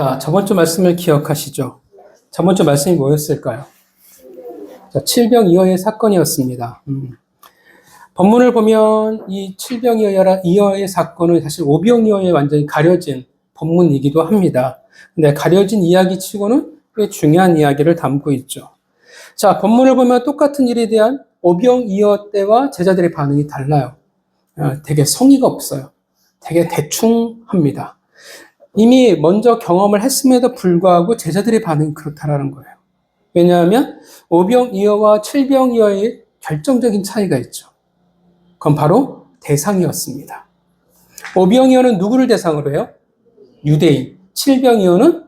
자, 저번 주 말씀을 기억하시죠? 저번 주 말씀이 뭐였을까요? 자, 칠병이어의 사건이었습니다. 본문을 보면 이 칠병이어의 사건은 사실 오병이어에 완전히 가려진 본문이기도 합니다. 근데 가려진 이야기 치고는 꽤 중요한 이야기를 담고 있죠. 자, 본문을 보면 똑같은 일에 대한 오병이어 때와 제자들의 반응이 달라요. 되게 성의가 없어요. 되게 대충 합니다. 이미 먼저 경험을 했음에도 불구하고 제자들의 반응이 그렇다라는 거예요. 왜냐하면 오병이어와 칠병이어의 결정적인 차이가 있죠. 그건 바로 대상이었습니다. 오병이어는 누구를 대상으로 해요? 유대인. 칠병이어는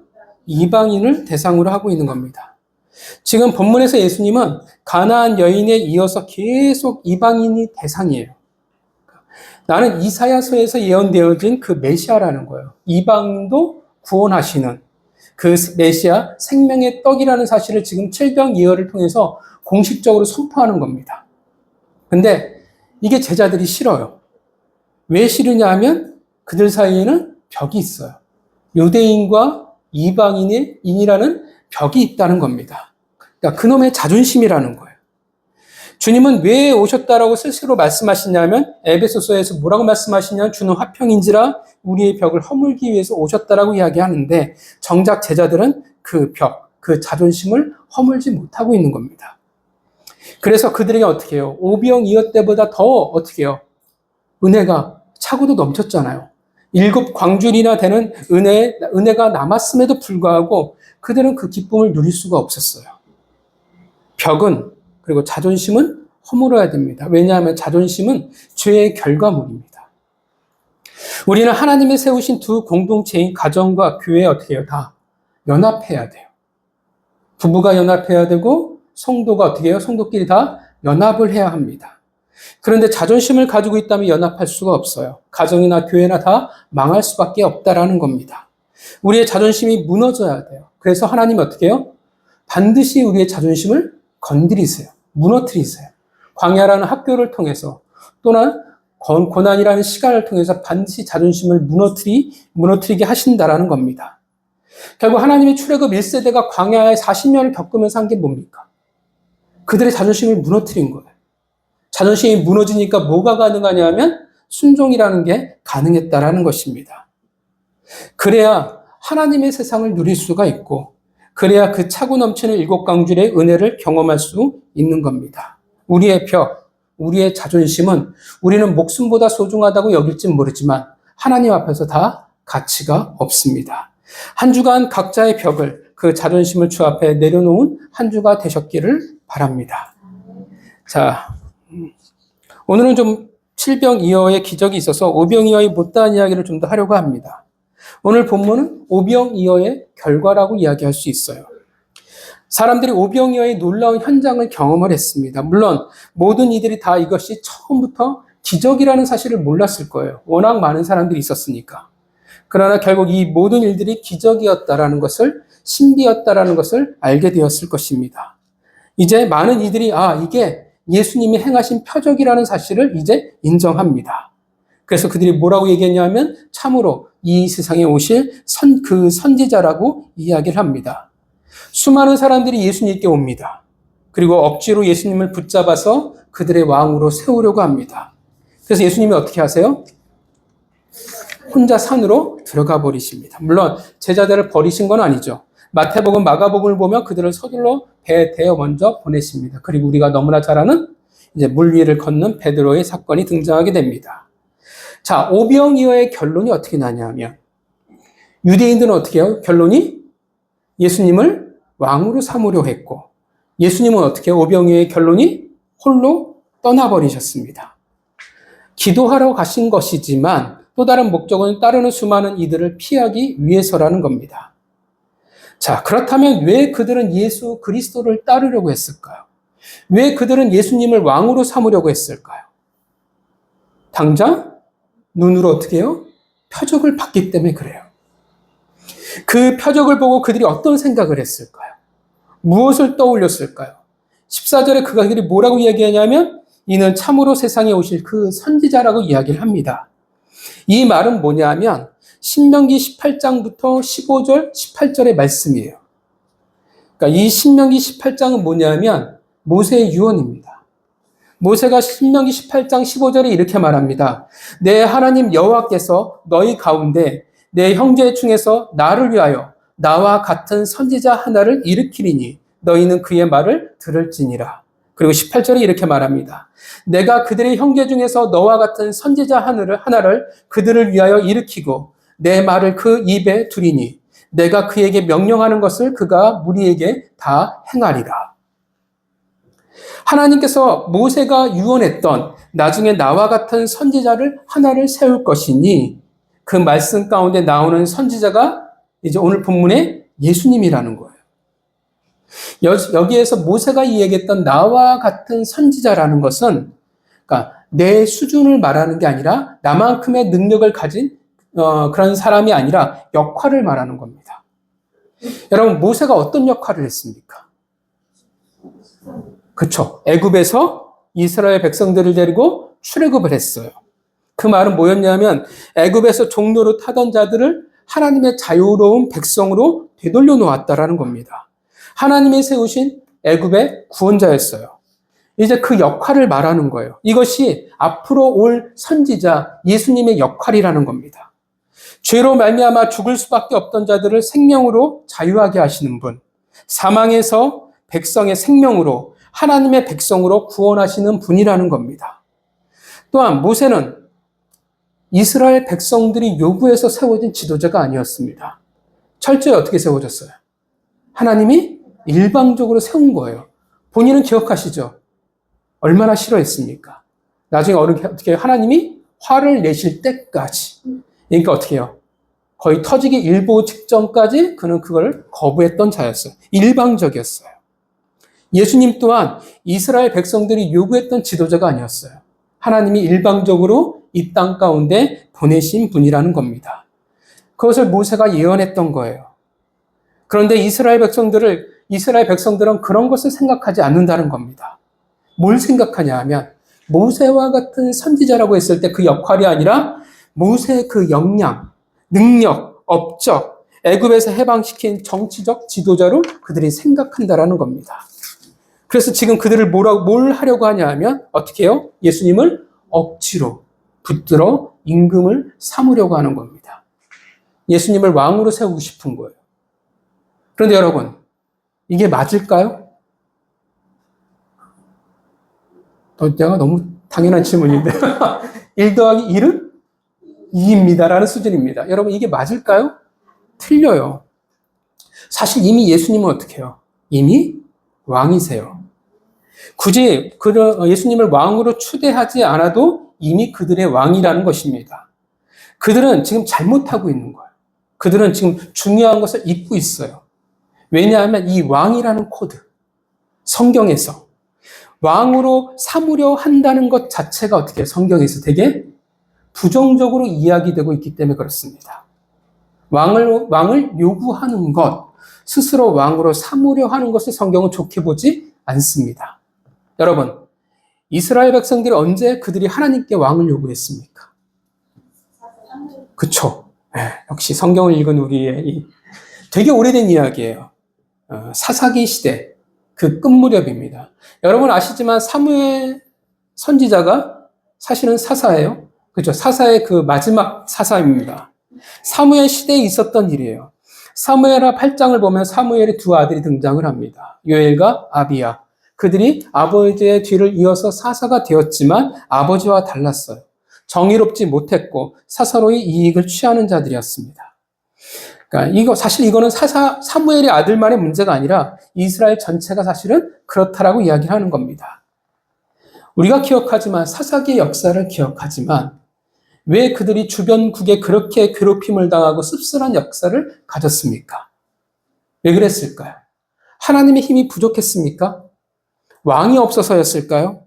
이방인을 대상으로 하고 있는 겁니다. 지금 본문에서 예수님은 가나안 여인에 이어서 계속 이방인이 대상이에요. 나는 이사야서에서 예언되어진 그 메시아라는 거예요. 이방인도 구원하시는 그 메시아, 생명의 떡이라는 사실을 지금 칠병이어를 통해서 공식적으로 선포하는 겁니다. 근데 이게 제자들이 싫어요. 왜 싫으냐 하면 그들 사이에는 벽이 있어요. 유대인과 이방인이라는 벽이 있다는 겁니다. 그러니까 그놈의 자존심이라는 거예요. 주님은 왜 오셨다라고 스스로 말씀하시냐면 에베소서에서 뭐라고 말씀하시냐면 주는 화평인지라 우리의 벽을 허물기 위해서 오셨다라고 이야기하는데 정작 제자들은 그 벽, 그 자존심을 허물지 못하고 있는 겁니다. 그래서 그들에게 어떻게 해요? 오병이어 때보다 더 어떻게 해요? 은혜가 차고도 넘쳤잖아요. 7 광줄이나 되는 은혜가 남았음에도 불구하고 그들은 그 기쁨을 누릴 수가 없었어요. 벽은 그리고 자존심은 허물어야 됩니다. 왜냐하면 자존심은 죄의 결과물입니다. 우리는 하나님이 세우신 두 공동체인 가정과 교회에 어떻게 해요? 다 연합해야 돼요. 부부가 연합해야 되고 성도가 어떻게 해요? 성도끼리 다 연합을 해야 합니다. 그런데 자존심을 가지고 있다면 연합할 수가 없어요. 가정이나 교회나 다 망할 수밖에 없다라는 겁니다. 우리의 자존심이 무너져야 돼요. 그래서 하나님이 어떻게 해요? 반드시 우리의 자존심을 건드리세요. 무너뜨리세요. 광야라는 학교를 통해서 또는 고난이라는 시간을 통해서 반드시 자존심을 무너뜨리게 하신다라는 겁니다. 결국 하나님의 출애굽 1세대가 광야에 40년을 겪으면서 한 게 뭡니까? 그들의 자존심을 무너뜨린 거예요. 자존심이 무너지니까 뭐가 가능하냐면 순종이라는 게 가능했다라는 것입니다. 그래야 하나님의 세상을 누릴 수가 있고 그래야 그 차고 넘치는 7 광줄의 은혜를 경험할 수 있는 겁니다. 우리의 벽, 우리의 자존심은 우리는 목숨보다 소중하다고 여길진 모르지만 하나님 앞에서 다 가치가 없습니다. 한 주간 각자의 벽을 그 자존심을 주 앞에 내려놓은 한 주가 되셨기를 바랍니다. 자, 오늘은 좀 칠병이어의 기적이 있어서 오병이어의 못다한 이야기를 좀 더 하려고 합니다. 오늘 본문은 오병이어의 결과라고 이야기할 수 있어요. 사람들이 오병이어의 놀라운 현장을 경험을 했습니다. 물론 모든 이들이 다 이것이 처음부터 기적이라는 사실을 몰랐을 거예요. 워낙 많은 사람들이 있었으니까. 그러나 결국 이 모든 일들이 기적이었다라는 것을, 신비였다라는 것을 알게 되었을 것입니다. 이제 많은 이들이 이게 예수님이 행하신 표적이라는 사실을 이제 인정합니다. 그래서 그들이 뭐라고 얘기했냐면 참으로 이 세상에 오실 그 선지자라고 이야기를 합니다. 수많은 사람들이 예수님께 옵니다. 그리고 억지로 예수님을 붙잡아서 그들의 왕으로 세우려고 합니다. 그래서 예수님이 어떻게 하세요? 혼자 산으로 들어가 버리십니다. 물론 제자들을 버리신 건 아니죠. 마태복음, 마가복음을 보면 그들을 서둘러 배에 대어 먼저 보내십니다. 그리고 우리가 너무나 잘 아는 이제 물 위를 걷는 베드로의 사건이 등장하게 됩니다. 자, 오병이어의 결론이 어떻게 나냐면 유대인들은 어떻게 해요? 결론이 예수님을 왕으로 삼으려 했고 예수님은 어떻게 해요? 오병이어의 결론이 홀로 떠나버리셨습니다. 기도하러 가신 것이지만 또 다른 목적은 따르는 수많은 이들을 피하기 위해서라는 겁니다. 자, 그렇다면 왜 그들은 예수 그리스도를 따르려고 했을까요? 왜 그들은 예수님을 왕으로 삼으려고 했을까요? 당장 눈으로 어떻게 해요? 표적을 봤기 때문에 그래요. 그 표적을 보고 그들이 어떤 생각을 했을까요? 무엇을 떠올렸을까요? 14절에 그들이 뭐라고 이야기하냐면 이는 참으로 세상에 오실 그 선지자라고 이야기를 합니다. 이 말은 뭐냐면 신명기 18장부터 15절, 18절의 말씀이에요. 그러니까 이 신명기 18장은 뭐냐면 모세의 유언입니다. 모세가 신명기 18장 15절에 이렇게 말합니다. 내 하나님 여호와께서 너희 가운데 내 형제 중에서 나를 위하여 나와 같은 선지자 하나를 일으키리니 너희는 그의 말을 들을지니라. 그리고 18절에 이렇게 말합니다. 내가 그들의 형제 중에서 너와 같은 선지자 하나를 그들을 위하여 일으키고 내 말을 그 입에 두리니 내가 그에게 명령하는 것을 그가 무리에게 다 행하리라. 하나님께서 모세가 유언했던 나중에 나와 같은 선지자를 하나를 세울 것이니 그 말씀 가운데 나오는 선지자가 이제 오늘 본문의 예수님이라는 거예요. 여기에서 모세가 이야기했던 나와 같은 선지자라는 것은 그러니까 내 수준을 말하는 게 아니라 나만큼의 능력을 가진 그런 사람이 아니라 역할을 말하는 겁니다. 여러분, 모세가 어떤 역할을 했습니까? 그렇죠. 애굽에서 이스라엘 백성들을 데리고 출애굽을 했어요. 그 말은 뭐였냐면 애굽에서 종로로 타던 자들을 하나님의 자유로운 백성으로 되돌려 놓았다라는 겁니다. 하나님이 세우신 애굽의 구원자였어요. 이제 그 역할을 말하는 거예요. 이것이 앞으로 올 선지자 예수님의 역할이라는 겁니다. 죄로 말미암아 죽을 수밖에 없던 자들을 생명으로 자유하게 하시는 분, 사망에서 백성의 생명으로 하나님의 백성으로 구원하시는 분이라는 겁니다. 또한 모세는 이스라엘 백성들이 요구해서 세워진 지도자가 아니었습니다. 철저히 어떻게 세워졌어요? 하나님이 일방적으로 세운 거예요. 본인은 기억하시죠? 얼마나 싫어했습니까? 나중에 어떻게 하나님이 화를 내실 때까지. 그러니까 어떻게 해요? 거의 터지기 일보 직전까지 그는 그걸 거부했던 자였어요. 일방적이었어요. 예수님 또한 이스라엘 백성들이 요구했던 지도자가 아니었어요. 하나님이 일방적으로 이 땅 가운데 보내신 분이라는 겁니다. 그것을 모세가 예언했던 거예요. 그런데 이스라엘 백성들은 그런 것을 생각하지 않는다는 겁니다. 뭘 생각하냐 하면 모세와 같은 선지자라고 했을 때 그 역할이 아니라 모세의 그 역량, 능력, 업적, 애굽에서 해방시킨 정치적 지도자로 그들이 생각한다라는 겁니다. 그래서 지금 그들을 뭘 하려고 하냐 하면 어떻게 해요? 예수님을 억지로 붙들어 임금을 삼으려고 하는 겁니다. 예수님을 왕으로 세우고 싶은 거예요. 그런데 여러분, 이게 맞을까요? 내가 너무 당연한 질문인데 1 더하기 1은 2입니다라는 수준입니다. 여러분, 이게 맞을까요? 틀려요. 사실 이미 예수님은 어떻게 해요? 이미 왕이세요. 굳이 예수님을 왕으로 추대하지 않아도 이미 그들의 왕이라는 것입니다. 그들은 지금 잘못하고 있는 거예요. 그들은 지금 중요한 것을 잊고 있어요. 왜냐하면 이 왕이라는 코드, 성경에서 왕으로 삼으려 한다는 것 자체가 어떻게 성경에서 되게 부정적으로 이야기되고 있기 때문에 그렇습니다. 왕을 요구하는 것, 스스로 왕으로 삼으려 하는 것을 성경은 좋게 보지 않습니다. 여러분, 이스라엘 백성들이 언제 그들이 하나님께 왕을 요구했습니까? 그쵸? 역시 성경을 읽은 우리의 되게 오래된 이야기예요. 사사기 시대, 그 끝무렵입니다. 여러분 아시지만 사무엘 선지자가 사실은 사사예요. 그렇죠? 사사의 그 마지막 사사입니다. 사무엘 시대에 있었던 일이에요. 사무엘하 8장을 보면 사무엘의 두 아들이 등장을 합니다. 요엘과 아비야. 그들이 아버지의 뒤를 이어서 사사가 되었지만 아버지와 달랐어요. 정의롭지 못했고 사사로이 이익을 취하는 자들이었습니다. 그러니까 사실 이거는 사무엘의 아들만의 문제가 아니라 이스라엘 전체가 사실은 그렇다라고 이야기하는 겁니다. 우리가 기억하지만 사사기의 역사를 기억하지만 왜 그들이 주변국에 그렇게 괴롭힘을 당하고 씁쓸한 역사를 가졌습니까? 왜 그랬을까요? 하나님의 힘이 부족했습니까? 왕이 없어서였을까요?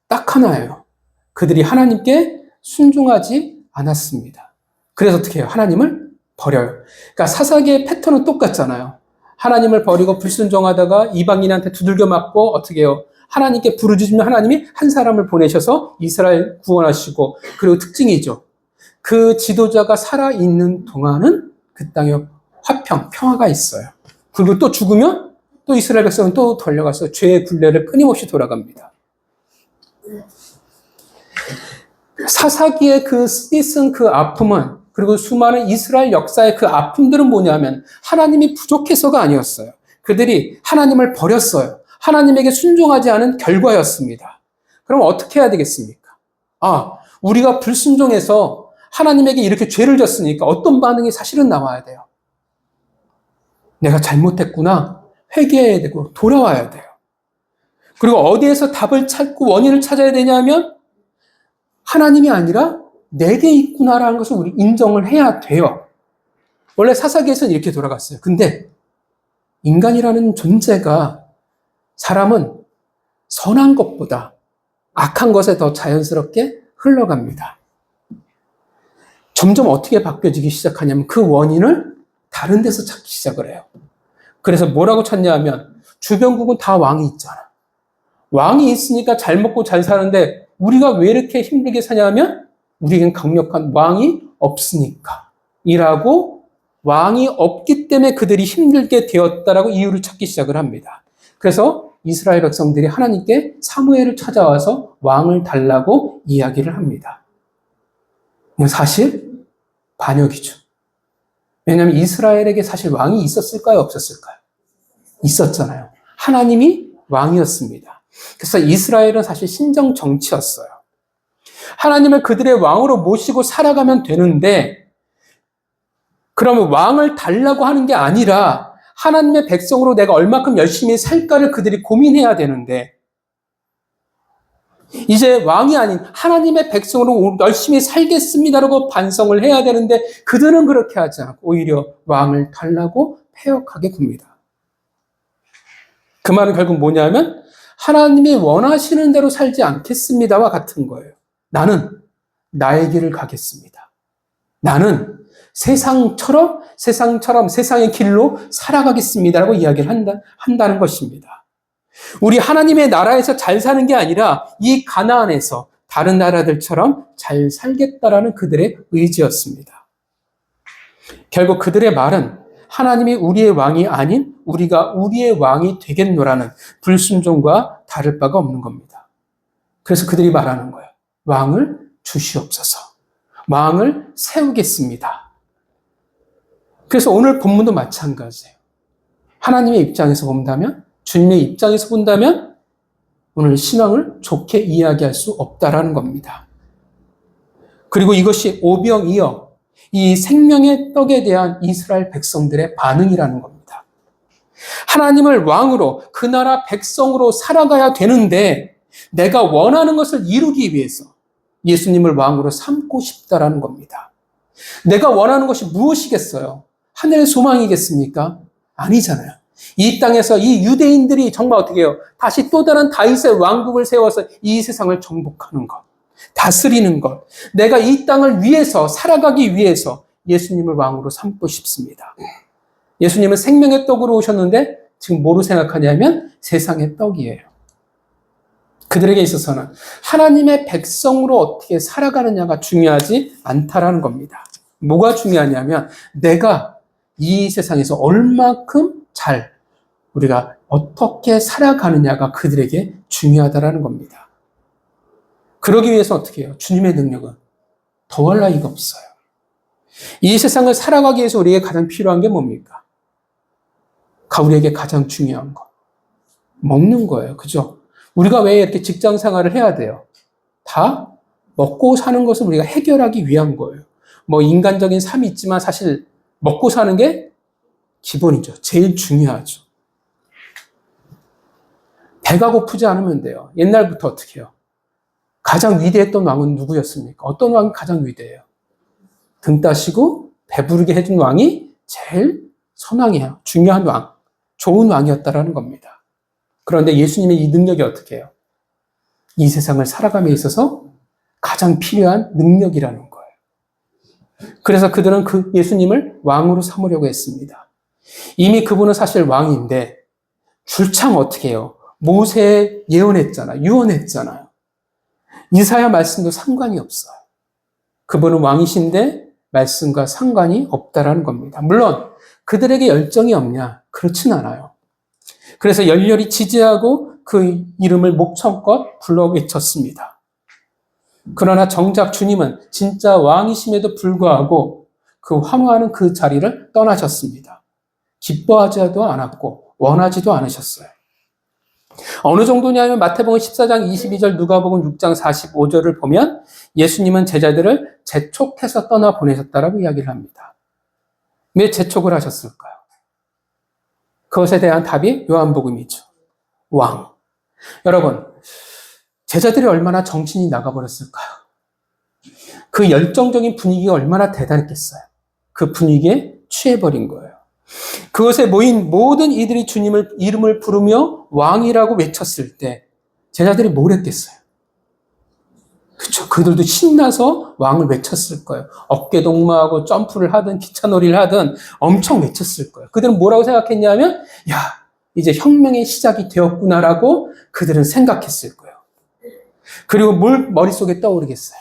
딱 하나예요. 그들이 하나님께 순종하지 않았습니다. 그래서 어떻게 해요? 하나님을 버려요. 그러니까 사사기의 패턴은 똑같잖아요. 하나님을 버리고 불순종하다가 이방인한테 두들겨 맞고 어떻게 해요? 하나님께 부르짖으면 하나님이 한 사람을 보내셔서 이스라엘 구원하시고, 그리고 특징이죠. 그 지도자가 살아있는 동안은 그 땅에 평화가 있어요. 그리고 또 죽으면 또 이스라엘 백성은 또 돌려가서 죄의 굴레를 끊임없이 돌아갑니다. 사사기의 그 쓰디쓴 그 아픔은, 그리고 수많은 이스라엘 역사의 그 아픔들은 뭐냐면 하나님이 부족해서가 아니었어요. 그들이 하나님을 버렸어요. 하나님에게 순종하지 않은 결과였습니다. 그럼 어떻게 해야 되겠습니까? 우리가 불순종해서 하나님에게 이렇게 죄를 졌으니까 어떤 반응이 사실은 나와야 돼요. 내가 잘못했구나. 회개해야 되고 돌아와야 돼요. 그리고 어디에서 답을 찾고 원인을 찾아야 되냐면 하나님이 아니라 내게 있구나라는 것을 우리 인정을 해야 돼요. 원래 사사기에서는 이렇게 돌아갔어요. 근데 인간이라는 존재가, 사람은 선한 것보다 악한 것에 더 자연스럽게 흘러갑니다. 점점 어떻게 바뀌어지기 시작하냐면 그 원인을 다른 데서 찾기 시작을 해요. 그래서 뭐라고 찾냐 하면 주변국은 다 왕이 있잖아. 왕이 있으니까 잘 먹고 잘 사는데 우리가 왜 이렇게 힘들게 사냐 하면 우리에겐 강력한 왕이 없으니까 이라고, 왕이 없기 때문에 그들이 힘들게 되었다라고 이유를 찾기 시작을 합니다. 그래서 이스라엘 백성들이 하나님께 사무엘을 찾아와서 왕을 달라고 이야기를 합니다. 이건 사실 반역이죠. 왜냐하면 이스라엘에게 사실 왕이 있었을까요? 없었을까요? 있었잖아요. 하나님이 왕이었습니다. 그래서 이스라엘은 사실 신정 정치였어요. 하나님을 그들의 왕으로 모시고 살아가면 되는데, 그러면 왕을 달라고 하는 게 아니라 하나님의 백성으로 내가 얼마큼 열심히 살까를 그들이 고민해야 되는데, 이제 왕이 아닌 하나님의 백성으로 열심히 살겠습니다라고 반성을 해야 되는데 그들은 그렇게 하지 않고 오히려 왕을 달라고 패역하게 굽니다. 그 말은 결국 뭐냐면 하나님이 원하시는 대로 살지 않겠습니다와 같은 거예요. 나는 나의 길을 가겠습니다. 나는 세상처럼 세상의 길로 살아가겠습니다라고 이야기를 한다는 것입니다. 우리 하나님의 나라에서 잘 사는 게 아니라 이 가나안에서 다른 나라들처럼 잘 살겠다라는 그들의 의지였습니다. 결국 그들의 말은 하나님이 우리의 왕이 아닌 우리가 우리의 왕이 되겠노라는 불순종과 다를 바가 없는 겁니다. 그래서 그들이 말하는 거예요. 왕을 주시옵소서. 왕을 세우겠습니다. 그래서 오늘 본문도 마찬가지예요. 하나님의 입장에서 본다면, 주님의 입장에서 본다면 오늘 신앙을 좋게 이야기할 수 없다라는 겁니다. 그리고 이것이 오병이어 이 생명의 떡에 대한 이스라엘 백성들의 반응이라는 겁니다. 하나님을 왕으로 그 나라 백성으로 살아가야 되는데 내가 원하는 것을 이루기 위해서 예수님을 왕으로 삼고 싶다라는 겁니다. 내가 원하는 것이 무엇이겠어요? 하늘의 소망이겠습니까? 아니잖아요. 이 땅에서 이 유대인들이 정말 어떻게 해요? 다시 또 다른 다윗의 왕국을 세워서 이 세상을 정복하는 것, 다스리는 것. 내가 이 땅을 위해서, 살아가기 위해서 예수님을 왕으로 삼고 싶습니다. 예수님은 생명의 떡으로 오셨는데 지금 뭐로 생각하냐면 세상의 떡이에요. 그들에게 있어서는 하나님의 백성으로 어떻게 살아가느냐가 중요하지 않다라는 겁니다. 뭐가 중요하냐면 내가 이 세상에서 얼마큼 잘 우리가 어떻게 살아가느냐가 그들에게 중요하다라는 겁니다. 그러기 위해서 어떻게 해요? 주님의 능력은 더할 나위가 없어요. 이 세상을 살아가기 위해서 우리에게 가장 필요한 게 뭡니까? 우리에게 가장 중요한 거. 먹는 거예요. 그죠? 우리가 왜 이렇게 직장 생활을 해야 돼요? 다 먹고 사는 것을 우리가 해결하기 위한 거예요. 뭐 인간적인 삶이 있지만 사실 먹고 사는 게 기본이죠. 제일 중요하죠. 배가 고프지 않으면 돼요. 옛날부터 어떻게 해요? 가장 위대했던 왕은 누구였습니까? 어떤 왕이 가장 위대해요? 등 따시고 배부르게 해준 왕이 제일 선왕이에요. 중요한 왕, 좋은 왕이었다라는 겁니다. 그런데 예수님의 이 능력이 어떻게 해요? 이 세상을 살아감에 있어서 가장 필요한 능력이라는 거예요. 그래서 그들은 그 예수님을 왕으로 삼으려고 했습니다. 이미 그분은 사실 왕인데 줄창 어떻게 해요? 모세에 예언했잖아요. 유언했잖아요. 이사야 말씀도 상관이 없어요. 그분은 왕이신데 말씀과 상관이 없다라는 겁니다. 물론 그들에게 열정이 없냐? 그렇진 않아요. 그래서 열렬히 지지하고 그 이름을 목청껏 불러 외쳤습니다. 그러나 정작 주님은 진짜 왕이심에도 불구하고 그 환호하는 그 자리를 떠나셨습니다. 기뻐하지도 않았고 원하지도 않으셨어요. 어느 정도냐면 마태복음 14장 22절, 누가복음 6장 45절을 보면 예수님은 제자들을 재촉해서 떠나 보내셨다라고 이야기를 합니다. 왜 재촉을 하셨을까요? 그것에 대한 답이 요한복음이죠. 왕. 여러분, 제자들이 얼마나 정신이 나가버렸을까요? 그 열정적인 분위기가 얼마나 대단했겠어요. 그 분위기에 취해버린 거예요. 그것에 모인 모든 이들이 주님을 이름을 부르며 왕이라고 외쳤을 때 제자들이 뭘 했겠어요? 그렇죠. 그들도 신나서 왕을 외쳤을 거예요. 어깨동무하고 점프를 하든 기차놀이를 하든 엄청 외쳤을 거예요. 그들은 뭐라고 생각했냐면 야, 이제 혁명의 시작이 되었구나라고 그들은 생각했을 거예요. 그리고 뭘 머릿속에 떠오르겠어요?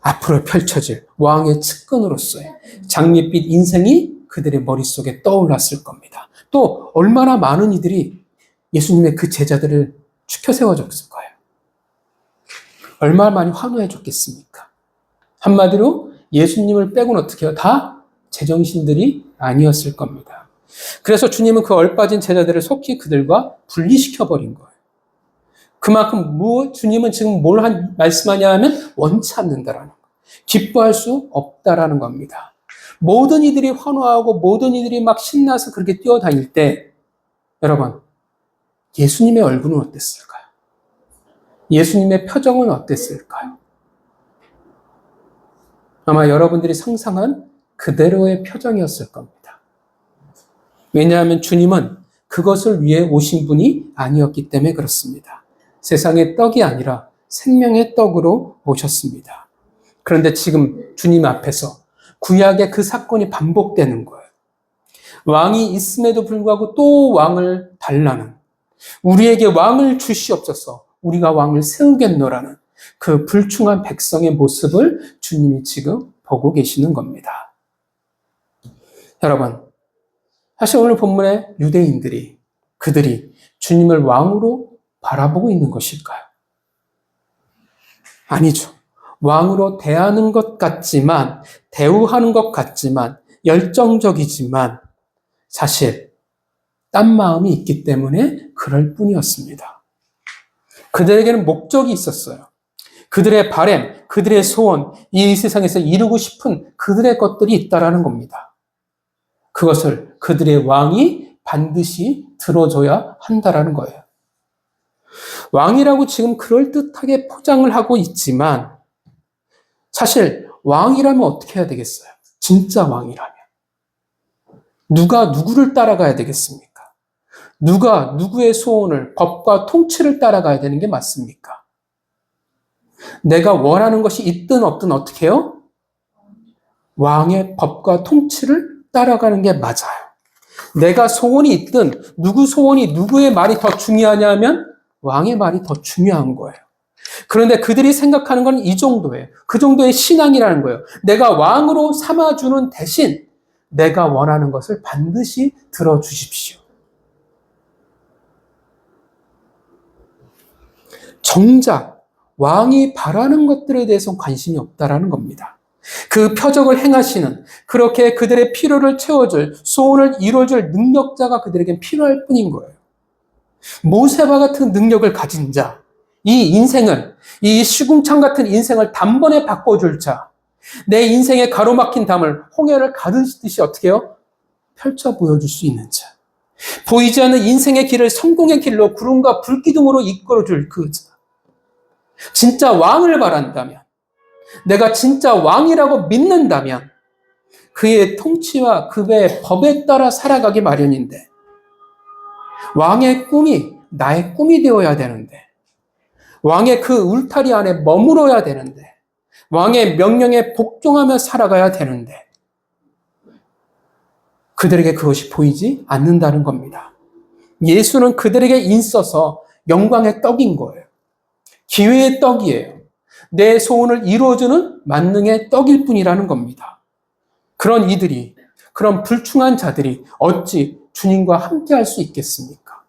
앞으로 펼쳐질 왕의 측근으로서의 장밋빛 인생이 그들의 머릿속에 떠올랐을 겁니다. 또 얼마나 많은 이들이 예수님의 그 제자들을 추켜 세워줬을 거예요. 얼마나 많이 환호해 줬겠습니까? 한마디로 예수님을 빼고는 어떻게 해요? 다 제정신들이 아니었을 겁니다. 그래서 주님은 그 얼빠진 제자들을 속히 그들과 분리시켜버린 거예요. 그만큼 주님은 지금 뭘 말씀하냐 하면 원치 않는다라는 거예요. 기뻐할 수 없다라는 겁니다. 모든 이들이 환호하고 모든 이들이 막 신나서 그렇게 뛰어다닐 때 여러분, 예수님의 얼굴은 어땠을까요? 예수님의 표정은 어땠을까요? 아마 여러분들이 상상한 그대로의 표정이었을 겁니다. 왜냐하면 주님은 그것을 위해 오신 분이 아니었기 때문에 그렇습니다. 세상의 떡이 아니라 생명의 떡으로 오셨습니다. 그런데 지금 주님 앞에서 구약의 그 사건이 반복되는 거예요. 왕이 있음에도 불구하고 또 왕을 달라는, 우리에게 왕을 주시옵소서, 우리가 왕을 세우겠노라는 그 불충한 백성의 모습을 주님이 지금 보고 계시는 겁니다. 여러분, 사실 오늘 본문의 유대인들이, 그들이 주님을 왕으로 바라보고 있는 것일까요? 아니죠. 왕으로 대하는 것 같지만, 대우하는 것 같지만, 열정적이지만 사실 딴 마음이 있기 때문에 그럴 뿐이었습니다. 그들에게는 목적이 있었어요. 그들의 바람, 그들의 소원, 이 세상에서 이루고 싶은 그들의 것들이 있다라는 겁니다. 그것을 그들의 왕이 반드시 들어줘야 한다라는 거예요. 왕이라고 지금 그럴듯하게 포장을 하고 있지만 사실 왕이라면 어떻게 해야 되겠어요? 진짜 왕이라면. 누가 누구를 따라가야 되겠습니까? 누가 누구의 소원을, 법과 통치를 따라가야 되는 게 맞습니까? 내가 원하는 것이 있든 없든 어떻게 해요? 왕의 법과 통치를 따라가는 게 맞아요. 내가 소원이 있든 누구 소원이 누구의 말이 더 중요하냐면 왕의 말이 더 중요한 거예요. 그런데 그들이 생각하는 건 이 정도예요. 그 정도의 신앙이라는 거예요. 내가 왕으로 삼아주는 대신 내가 원하는 것을 반드시 들어주십시오. 정작 왕이 바라는 것들에 대해서 관심이 없다라는 겁니다. 그 표적을 행하시는, 그렇게 그들의 필요를 채워줄, 소원을 이루어줄 능력자가 그들에겐 필요할 뿐인 거예요. 모세와 같은 능력을 가진 자, 이 인생을, 이 시궁창 같은 인생을 단번에 바꿔줄 자, 내 인생의 가로막힌 담을 홍해를 가르듯이 어떻게 해요? 펼쳐 보여줄 수 있는 자. 보이지 않는 인생의 길을 성공의 길로 구름과 불기둥으로 이끌어줄 그 자. 진짜 왕을 바란다면, 내가 진짜 왕이라고 믿는다면 그의 통치와 그의 법에 따라 살아가기 마련인데 왕의 꿈이 나의 꿈이 되어야 되는데 왕의 그 울타리 안에 머물어야 되는데 왕의 명령에 복종하며 살아가야 되는데 그들에게 그것이 보이지 않는다는 겁니다. 예수는 그들에게 있어서 영광의 떡인 거예요. 기회의 떡이에요. 내 소원을 이루어주는 만능의 떡일 뿐이라는 겁니다. 그런 이들이, 그런 불충한 자들이 어찌 주님과 함께 할 수 있겠습니까?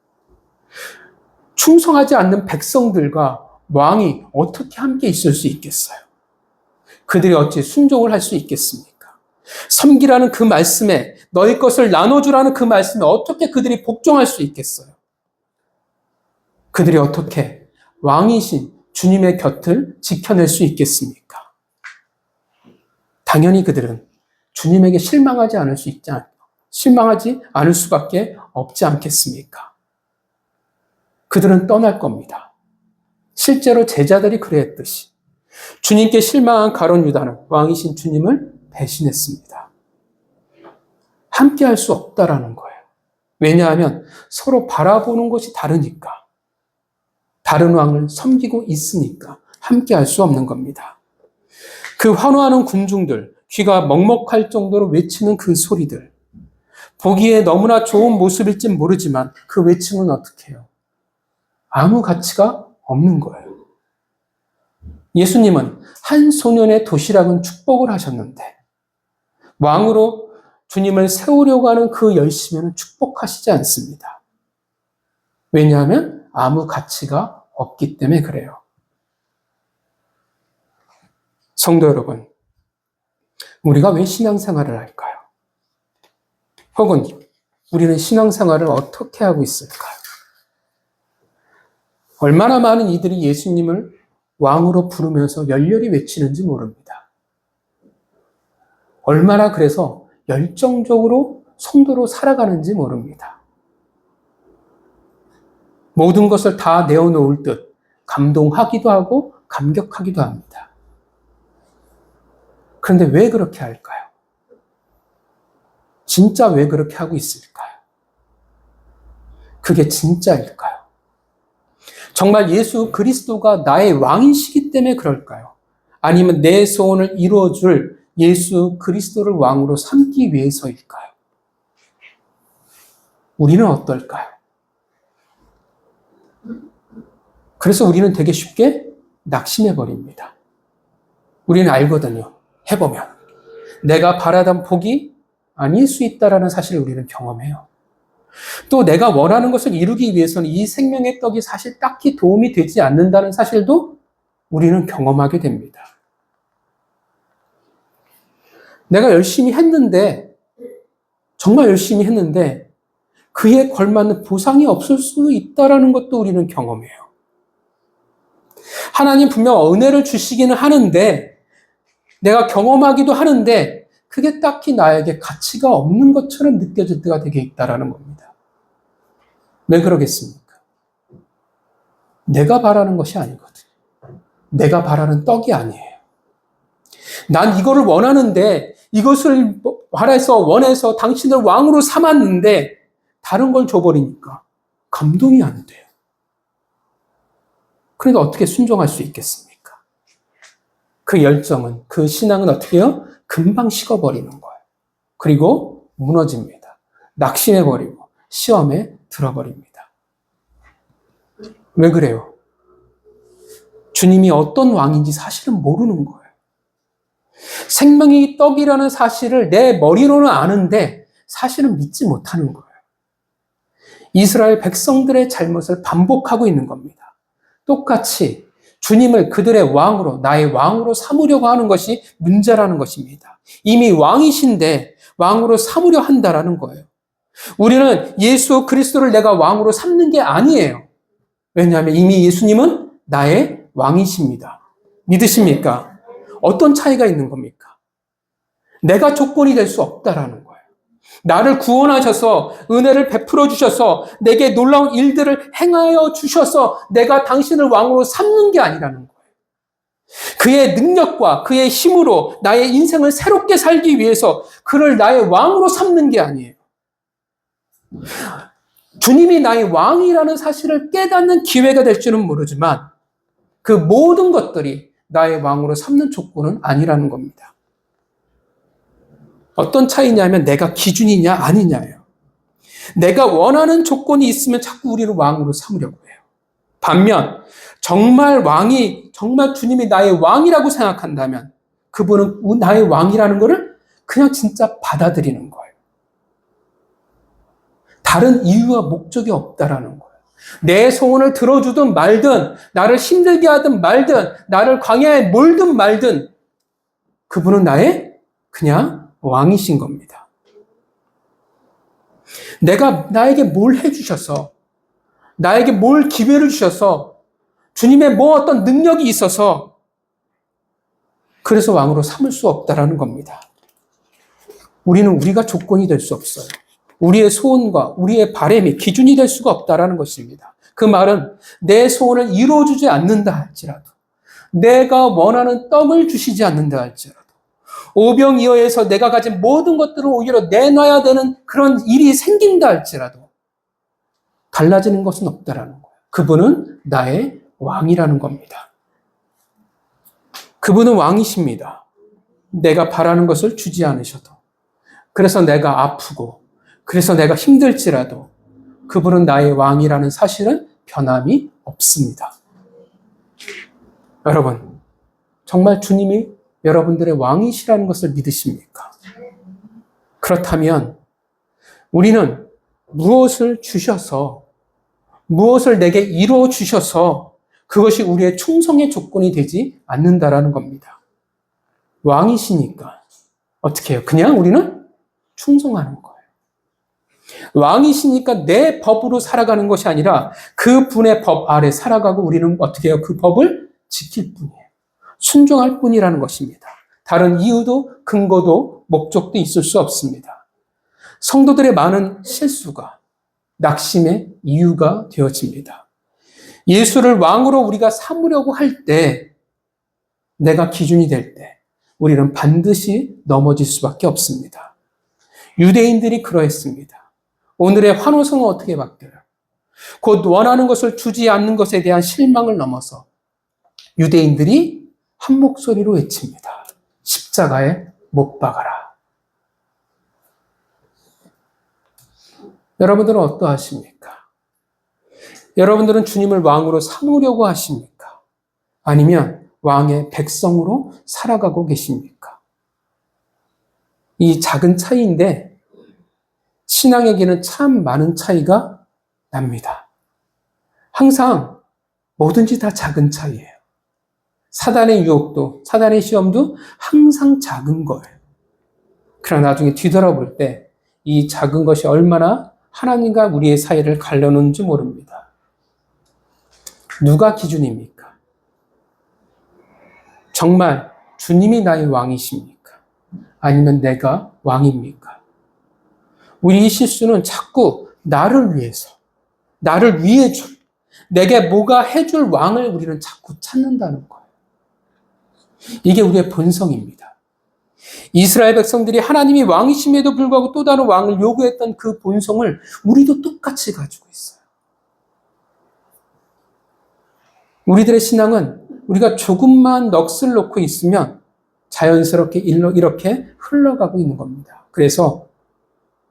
충성하지 않는 백성들과 왕이 어떻게 함께 있을 수 있겠어요? 그들이 어찌 순종을 할 수 있겠습니까? 섬기라는 그 말씀에, 너희 것을 나눠주라는 그 말씀에 어떻게 그들이 복종할 수 있겠어요? 그들이 어떻게 왕이신 주님의 곁을 지켜낼 수 있겠습니까? 당연히 그들은 주님에게 실망하지 않을 수밖에 없지 않겠습니까? 그들은 떠날 겁니다. 실제로 제자들이 그랬듯이 주님께 실망한 가룟 유다는 왕이신 주님을 배신했습니다. 함께 할 수 없다라는 거예요. 왜냐하면 서로 바라보는 것이 다르니까. 다른 왕을 섬기고 있으니까 함께 할 수 없는 겁니다. 그 환호하는 군중들, 귀가 먹먹할 정도로 외치는 그 소리들, 보기에 너무나 좋은 모습일진 모르지만 그 외침은 어떻게 해요? 아무 가치가 없는 거예요. 예수님은 한 소년의 도시락은 축복을 하셨는데 왕으로 주님을 세우려고 하는 그 열심에는 축복하시지 않습니다. 왜냐하면 아무 가치가 없기 때문에 그래요. 성도 여러분, 우리가 왜 신앙생활을 할까요? 혹은 우리는 신앙생활을 어떻게 하고 있을까요? 얼마나 많은 이들이 예수님을 왕으로 부르면서 열렬히 외치는지 모릅니다. 얼마나 그래서 열정적으로 성도로 살아가는지 모릅니다. 모든 것을 다 내어놓을 듯 감동하기도 하고 감격하기도 합니다. 그런데 왜 그렇게 할까요? 진짜 왜 그렇게 하고 있을까요? 그게 진짜일까요? 정말 예수 그리스도가 나의 왕이시기 때문에 그럴까요? 아니면 내 소원을 이루어줄 예수 그리스도를 왕으로 삼기 위해서일까요? 우리는 어떨까요? 그래서 우리는 되게 쉽게 낙심해버립니다. 우리는 알거든요. 해보면. 내가 바라던 복이 아닐 수 있다는 사실을 우리는 경험해요. 또 내가 원하는 것을 이루기 위해서는 이 생명의 떡이 사실 딱히 도움이 되지 않는다는 사실도 우리는 경험하게 됩니다. 내가 열심히 했는데, 정말 열심히 했는데 그에 걸맞는 보상이 없을 수 있다는 것도 우리는 경험해요. 하나님 분명 은혜를 주시기는 하는데 내가 경험하기도 하는데 그게 딱히 나에게 가치가 없는 것처럼 느껴질 때가 되게 있다는 겁니다. 왜 그러겠습니까? 내가 바라는 것이 아니거든요. 내가 바라는 떡이 아니에요. 난 이거를 원하는데 이것을 원해서 당신을 왕으로 삼았는데 다른 걸 줘버리니까 감동이 안 돼요. 그러니까 어떻게 순종할 수 있겠습니까? 그 열정은, 그 신앙은 어떻게 해요? 금방 식어버리는 거예요. 그리고 무너집니다. 낙심해버리고 시험에 들어버립니다. 왜 그래요? 주님이 어떤 왕인지 사실은 모르는 거예요. 생명이 떡이라는 사실을 내 머리로는 아는데 사실은 믿지 못하는 거예요. 이스라엘 백성들의 잘못을 반복하고 있는 겁니다. 똑같이 주님을 그들의 왕으로, 나의 왕으로 삼으려고 하는 것이 문제라는 것입니다. 이미 왕이신데 왕으로 삼으려 한다라는 거예요. 우리는 예수 그리스도를 내가 왕으로 삼는 게 아니에요. 왜냐하면 이미 예수님은 나의 왕이십니다. 믿으십니까? 어떤 차이가 있는 겁니까? 내가 조건이 될 수 없다라는 거예요. 나를 구원하셔서 은혜를 베풀어 주셔서 내게 놀라운 일들을 행하여 주셔서 내가 당신을 왕으로 삼는 게 아니라는 거예요. 그의 능력과 그의 힘으로 나의 인생을 새롭게 살기 위해서 그를 나의 왕으로 삼는 게 아니에요. 주님이 나의 왕이라는 사실을 깨닫는 기회가 될지는 모르지만 그 모든 것들이 나의 왕으로 삼는 조건은 아니라는 겁니다. 어떤 차이냐면 내가 기준이냐 아니냐예요. 내가 원하는 조건이 있으면 자꾸 우리를 왕으로 삼으려고 해요. 반면 정말 정말 주님이 나의 왕이라고 생각한다면 그분은 나의 왕이라는 것을 그냥 진짜 받아들이는 거예요. 다른 이유와 목적이 없다라는 거예요. 내 소원을 들어주든 말든, 나를 힘들게 하든 말든, 나를 광야에 몰든 말든, 그분은 나의 그냥 왕이신 겁니다. 나에게 뭘 해주셔서, 나에게 뭘 기회를 주셔서, 주님의 뭐 어떤 능력이 있어서, 그래서 왕으로 삼을 수 없다라는 겁니다. 우리가 조건이 될 수 없어요. 우리의 소원과 우리의 바람이 기준이 될 수가 없다라는 것입니다. 그 말은 내 소원을 이루어주지 않는다 할지라도, 내가 원하는 떡을 주시지 않는다 할지라도, 오병이어에서 내가 가진 모든 것들을 오히려 내놔야 되는 그런 일이 생긴다 할지라도 달라지는 것은 없다라는 거예요. 그분은 나의 왕이라는 겁니다. 그분은 왕이십니다. 내가 바라는 것을 주지 않으셔도, 그래서 내가 아프고 그래서 내가 힘들지라도 그분은 나의 왕이라는 사실은 변함이 없습니다. 여러분, 정말 주님이 여러분들의 왕이시라는 것을 믿으십니까? 그렇다면 우리는 무엇을 주셔서, 무엇을 내게 이루어 주셔서 그것이 우리의 충성의 조건이 되지 않는다라는 겁니다. 왕이시니까 어떻게 해요? 그냥 우리는 충성하는 거예요. 왕이시니까 내 법으로 살아가는 것이 아니라 그 분의 법 아래 살아가고 우리는 어떻게 해요? 그 법을 지킬 뿐이에요. 순종할 뿐이라는 것입니다. 다른 이유도 근거도 목적도 있을 수 없습니다. 성도들의 많은 실수가 낙심의 이유가 되어집니다. 예수를 왕으로 우리가 삼으려고 할 때, 내가 기준이 될 때 우리는 반드시 넘어질 수밖에 없습니다. 유대인들이 그러했습니다. 오늘의 환호성은 어떻게 바뀌어요? 곧 원하는 것을 주지 않는 것에 대한 실망을 넘어서 유대인들이 한 목소리로 외칩니다. 십자가에 못 박아라. 여러분들은 어떠하십니까? 여러분들은 주님을 왕으로 삼으려고 하십니까? 아니면 왕의 백성으로 살아가고 계십니까? 이 작은 차이인데 신앙에게는 참 많은 차이가 납니다. 항상 뭐든지 다 작은 차이예요. 사단의 유혹도, 사단의 시험도 항상 작은 거예요. 그러나 나중에 뒤돌아볼 때 이 작은 것이 얼마나 하나님과 우리의 사이를 갈라놓는지 모릅니다. 누가 기준입니까? 정말 주님이 나의 왕이십니까? 아니면 내가 왕입니까? 우리 이 실수는 자꾸 나를 위해서, 나를 위해 줄, 내게 뭐가 해줄 왕을 우리는 자꾸 찾는다는 거예요. 이게 우리의 본성입니다. 이스라엘 백성들이 하나님이 왕이심에도 불구하고 또 다른 왕을 요구했던 그 본성을 우리도 똑같이 가지고 있어요. 우리들의 신앙은 우리가 조금만 넋을 놓고 있으면 자연스럽게 이렇게 흘러가고 있는 겁니다. 그래서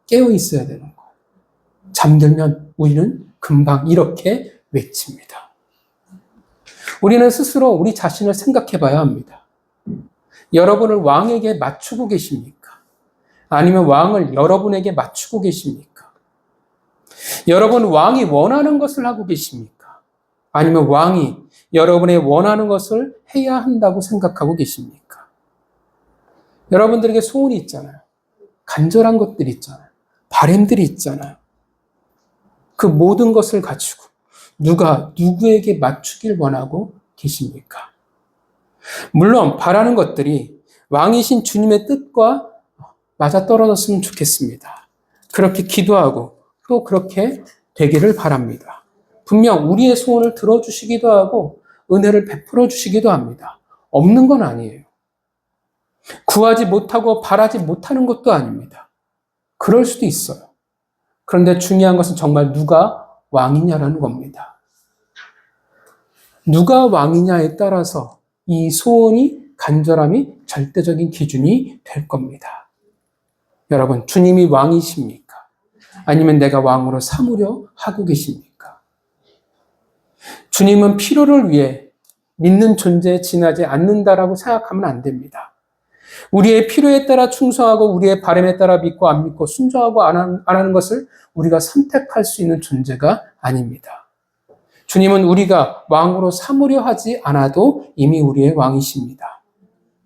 깨어 있어야 되는 거예요. 잠들면 우리는 금방 이렇게 외칩니다. 우리는 스스로 우리 자신을 생각해 봐야 합니다. 여러분을 왕에게 맞추고 계십니까? 아니면 왕을 여러분에게 맞추고 계십니까? 여러분 왕이 원하는 것을 하고 계십니까? 아니면 왕이 여러분의 원하는 것을 해야 한다고 생각하고 계십니까? 여러분들에게 소원이 있잖아요. 간절한 것들이 있잖아요. 바람들이 있잖아요. 그 모든 것을 가지고 누구에게 맞추길 원하고 계십니까? 물론 바라는 것들이 왕이신 주님의 뜻과 맞아떨어졌으면 좋겠습니다. 그렇게 기도하고 또 그렇게 되기를 바랍니다. 분명 우리의 소원을 들어주시기도 하고 은혜를 베풀어 주시기도 합니다. 없는 건 아니에요. 구하지 못하고 바라지 못하는 것도 아닙니다. 그럴 수도 있어요. 그런데 중요한 것은 정말 누가 왕이냐라는 겁니다. 누가 왕이냐에 따라서 이 소원이, 간절함이 절대적인 기준이 될 겁니다. 여러분, 주님이 왕이십니까? 아니면 내가 왕으로 삼으려 하고 계십니까? 주님은 필요를 위해 믿는 존재에 지나지 않는다라고 생각하면 안 됩니다. 우리의 필요에 따라 충성하고 우리의 바람에 따라 믿고 안 믿고 순종하고 안 하는 것을 우리가 선택할 수 있는 존재가 아닙니다. 주님은 우리가 왕으로 삼으려 하지 않아도 이미 우리의 왕이십니다.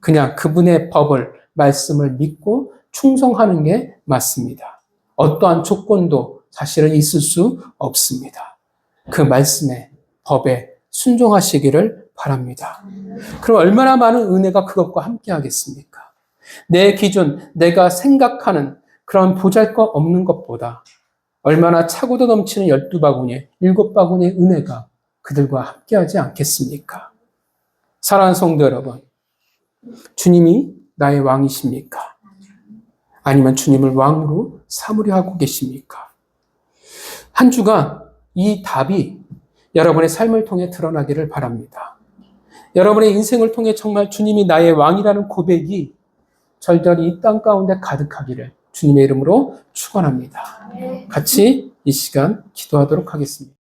그냥 그분의 법을, 말씀을 믿고 충성하는 게 맞습니다. 어떠한 조건도 사실은 있을 수 없습니다. 그 말씀에, 법에 순종하시기를 바랍니다. 그럼 얼마나 많은 은혜가 그것과 함께 하겠습니까? 내 기준, 내가 생각하는 그런 보잘것없는 것보다 얼마나 차고도 넘치는 12바구니, 7바구니의 은혜가 그들과 함께하지 않겠습니까? 사랑하는 성도 여러분, 주님이 나의 왕이십니까? 아니면 주님을 왕으로 삼으려 하고 계십니까? 한 주간 이 답이 여러분의 삶을 통해 드러나기를 바랍니다. 여러분의 인생을 통해 정말 주님이 나의 왕이라는 고백이 절절히 이 땅 가운데 가득하기를 주님의 이름으로 축원합니다. 같이 이 시간 기도하도록 하겠습니다.